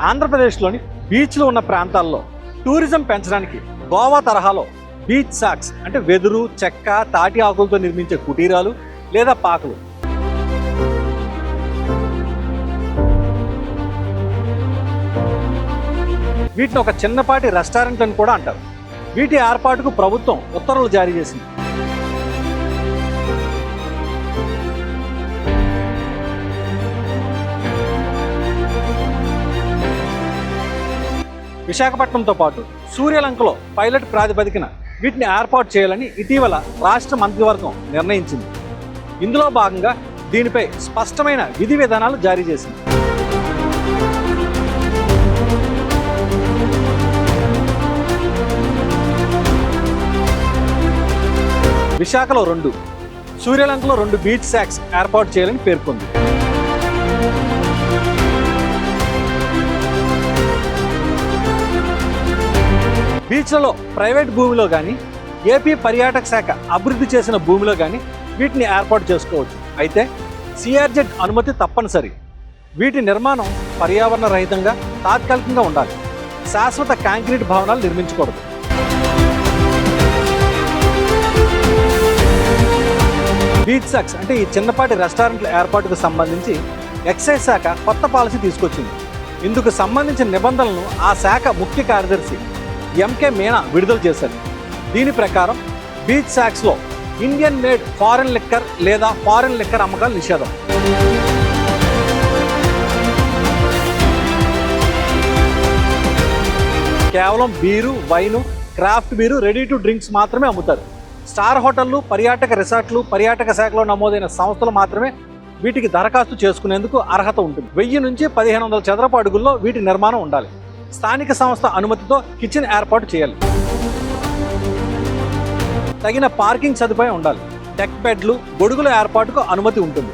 ఆంధ్రప్రదేశ్లోని బీచ్లు ఉన్న ప్రాంతాల్లో టూరిజం పెంచడానికి గోవా తరహాలో బీచ్ సాక్స్ అంటే వెదురు, చెక్క, తాటి ఆకులతో నిర్మించే కుటీరాలు లేదా పాకలు, వీటిని ఒక చిన్నపాటి రెస్టారెంట్ అని కూడా అంటారు. వీటి ఏర్పాటుకు ప్రభుత్వం ఉత్తర్వులు జారీ చేసింది. విశాఖపట్నంతో పాటు సూర్యలంకలో పైలట్ ప్రాతిపదికన వీటిని ఏర్పాటు చేయాలని ఇటీవల రాష్ట్ర మంత్రివర్గం నిర్ణయించింది. ఇందులో భాగంగా దీనిపై స్పష్టమైన విధి విధానాలు జారీ చేసింది. విశాఖలో 2, సూర్యలంకలో 2 బీచ్ సాక్స్ ఏర్పాటు చేయాలని పేర్కొంది. బీచ్లలో ప్రైవేట్ భూమిలో కానీ, ఏపీ పర్యాటక శాఖ అభివృద్ధి చేసిన భూమిలో కానీ వీటిని ఏర్పాటు చేసుకోవచ్చు. అయితే సిఆర్జెడ్ అనుమతి తప్పనిసరి. వీటి నిర్మాణం పర్యావరణ రహితంగా, తాత్కాలికంగా ఉండాలి. శాశ్వత కాంక్రీట్ భవనాలు నిర్మించకూడదు. బీచ్ సాక్స్ అంటే ఈ చిన్నపాటి రెస్టారెంట్ల ఏర్పాటుకు సంబంధించి ఎక్సైజ్ శాఖ కొత్త పాలసీ తీసుకొచ్చింది. ఇందుకు సంబంధించిన నిబంధనలను ఆ శాఖ ముఖ్య కార్యదర్శి ఎంకే మీనా విడుదల చేశారు. దీని ప్రకారం బీచ్ సాక్స్లో ఇండియన్ మేడ్ ఫారెన్ లిక్కర్ లేదా ఫారెన్ లిక్కర్ అమ్మకాలు నిషేధం. కేవలం beer, wine, craft beer, ready to drinks మాత్రమే అమ్ముతారు. స్టార్ హోటళ్లు, పర్యాటక రిసార్ట్లు, పర్యాటక శాఖలో నమోదైన సంస్థలు మాత్రమే వీటికి దరఖాస్తు చేసుకునేందుకు అర్హత ఉంటుంది. 1000 నుంచి 1500 చదరపు అడుగుల్లో వీటి నిర్మాణం ఉండాలి. స్థానిక సంస్థ అనుమతితో కిచెన్ ఏర్పాటు చేయాలి. తగిన పార్కింగ్ సదుపాయం ఉండాలి. డెక్ బెడ్లు, గొడుగుల ఏర్పాటుకు అనుమతి ఉంటుంది.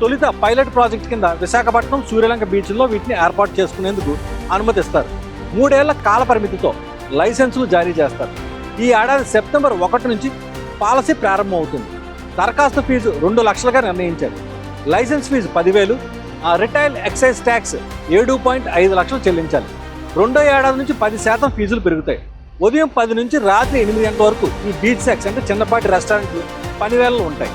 తొలుత పైలట్ ప్రాజెక్ట్ కింద విశాఖపట్నం, సూర్యలంక బీచ్ల్లో వీటిని ఏర్పాటు చేసుకునేందుకు అనుమతిస్తారు. 3 ఏళ్ల కాల పరిమితితో లైసెన్సులు జారీ చేస్తారు. ఈ ఏడాది సెప్టెంబర్ 1 నుంచి పాలసీ ప్రారంభమవుతుంది. దరఖాస్తు ఫీజు 2 లక్షలుగా నిర్ణయించారు. License fee 10,000, retail excise tax 7.5 లక్షలు చెల్లించాలి. 2వ ఏడాది నుంచి 10% ఫీజులు పెరుగుతాయి. ఉదయం 10 నుంచి రాత్రి 8 గంటల వరకు ఈ బీచ్ సాక్స్ అంటే చిన్నపాటి రెస్టారెంట్లు పనివేళలు ఉంటాయి.